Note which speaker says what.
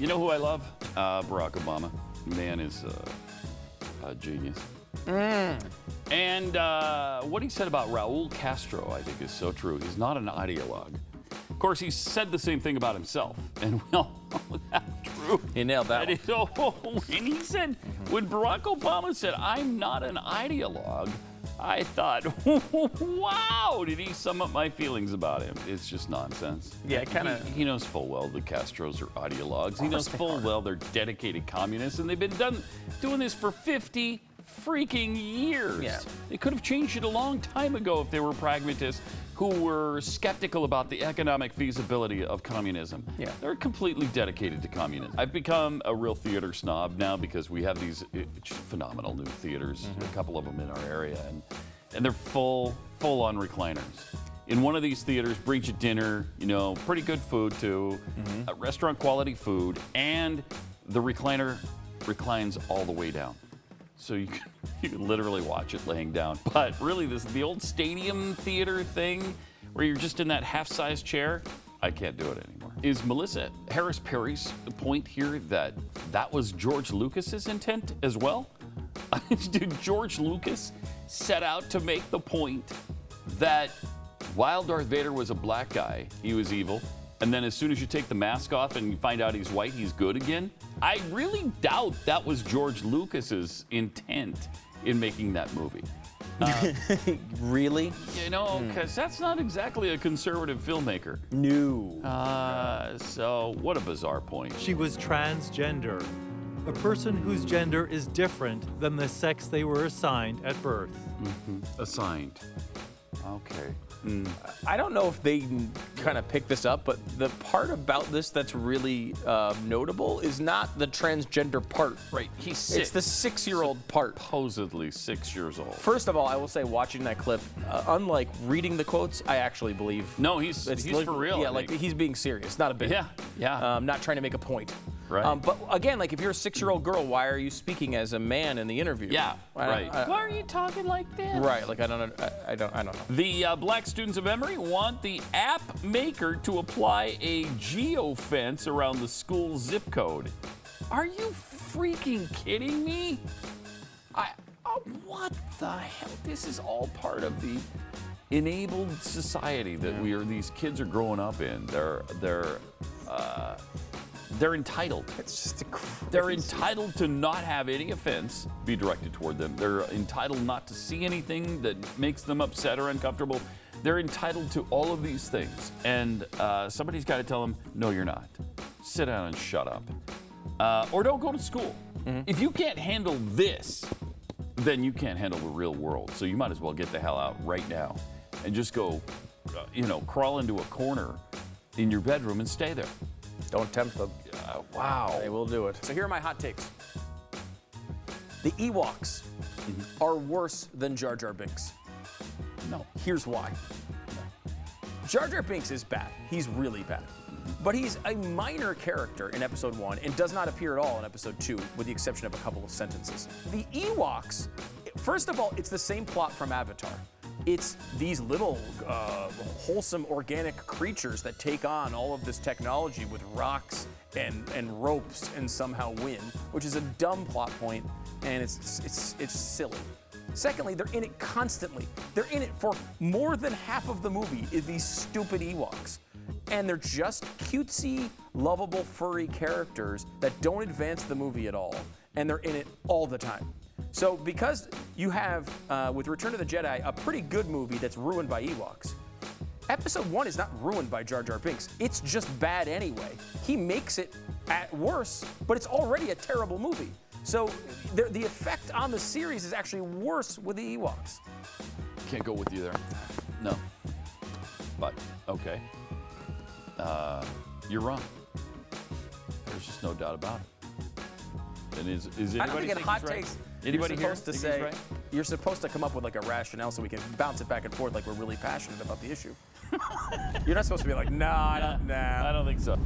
Speaker 1: You know who I love? Barack Obama. Man is a genius. And what he said about Raul Castro, I think, is so true. He's not an ideologue. Of course, he said the same thing about himself, and we all know that's true.
Speaker 2: He nailed that one.
Speaker 1: And he said, when Barack Obama said, "I'm not an ideologue," I thought, wow, did he sum up my feelings about him? It's just nonsense.
Speaker 2: Yeah, kind of.
Speaker 1: He knows full well the Castros are ideologues. He knows full well they're dedicated communists, and they've been doing this for 50 freaking years.
Speaker 2: Yeah.
Speaker 1: They could have changed it a long time ago if they were pragmatists who were skeptical about the economic feasibility of communism.
Speaker 2: Yeah.
Speaker 1: They're completely dedicated to communism. I've become a real theater snob now because we have these phenomenal new theaters, a couple of them in our area, and they're full-on recliners. In one of these theaters, brings you dinner, you know, pretty good food too, restaurant quality food, and the recliner reclines all the way down. So you can literally watch it laying down. But really, the old stadium theater thing where you're just in that half-size chair, I can't do it anymore. Is Melissa Harris Perry's point here that was George Lucas's intent as well? Did George Lucas set out to make the point that while Darth Vader was a black guy, he was evil, and then as soon as you take the mask off and you find out he's white, he's good again? I really doubt that was George Lucas's intent in making that movie.
Speaker 2: Really?
Speaker 1: You know, because that's not exactly a conservative filmmaker.
Speaker 2: No.
Speaker 1: So what a bizarre point.
Speaker 3: She was transgender, a person whose gender is different than the sex they were assigned at birth.
Speaker 1: Assigned. Okay.
Speaker 2: I don't know if they kind of picked this up, but the part about this that's really notable is not the transgender part.
Speaker 1: Right. He's 6.
Speaker 2: It's the 6-year-old part.
Speaker 1: Supposedly 6 years old.
Speaker 2: First of all, I will say, watching that clip, unlike reading the quotes, I actually believe.
Speaker 1: No, he's for real.
Speaker 2: Yeah, like he's being serious, not a bit.
Speaker 1: Yeah.
Speaker 2: Not trying to make a point.
Speaker 1: Right.
Speaker 2: But again, like if you're a 6-year-old girl, why are you speaking as a man in the interview?
Speaker 1: Yeah. Right.
Speaker 2: Why
Speaker 1: are you talking like this?
Speaker 2: Right. Like I don't know.
Speaker 1: The Black students of Emory want the app maker to apply a geofence around the school zip code. Are you freaking kidding me? What the hell? This is all part of the enabled society that these kids are growing up in. They're entitled.
Speaker 2: It's just
Speaker 1: They're entitled to not have any offense be directed toward them. They're entitled not to see anything that makes them upset or uncomfortable. They're entitled to all of these things. And somebody's got to tell them, no, you're not. Sit down and shut up. Or don't go to school. If you can't handle this, then you can't handle the real world. So you might as well get the hell out right now and just go, crawl into a corner in your bedroom and stay there.
Speaker 2: Don't tempt them.
Speaker 1: Wow.
Speaker 2: They will do it. So here are my hot takes. The Ewoks are worse than Jar Jar Binks.
Speaker 1: No.
Speaker 2: Here's why. Jar Jar Binks is bad. He's really bad. But he's a minor character in episode 1 and does not appear at all in episode 2, with the exception of a couple of sentences. The Ewoks, first of all, it's the same plot from Avatar. It's these little wholesome organic creatures that take on all of this technology with rocks and ropes and somehow win, which is a dumb plot point, and it's silly. Secondly, they're in it constantly. They're in it for more than half of the movie, these stupid Ewoks. And they're just cutesy, lovable, furry characters that don't advance the movie at all, and they're in it all the time. So because you have, with Return of the Jedi, a pretty good movie that's ruined by Ewoks, episode 1 is not ruined by Jar Jar Binks. It's just bad anyway. He makes it worse, but it's already a terrible movie. So the effect on the series is actually worse with the Ewoks.
Speaker 1: Can't go with you there. No. But, okay. You're wrong. There's just no doubt about it. And is anybody
Speaker 2: I don't think in hot
Speaker 1: right?
Speaker 2: takes,
Speaker 1: Anybody
Speaker 2: you're supposed to say, right? You're supposed to come up with like a rationale so we can bounce it back and forth like we're really passionate about the issue. You're not supposed to be like, no, I don't think so.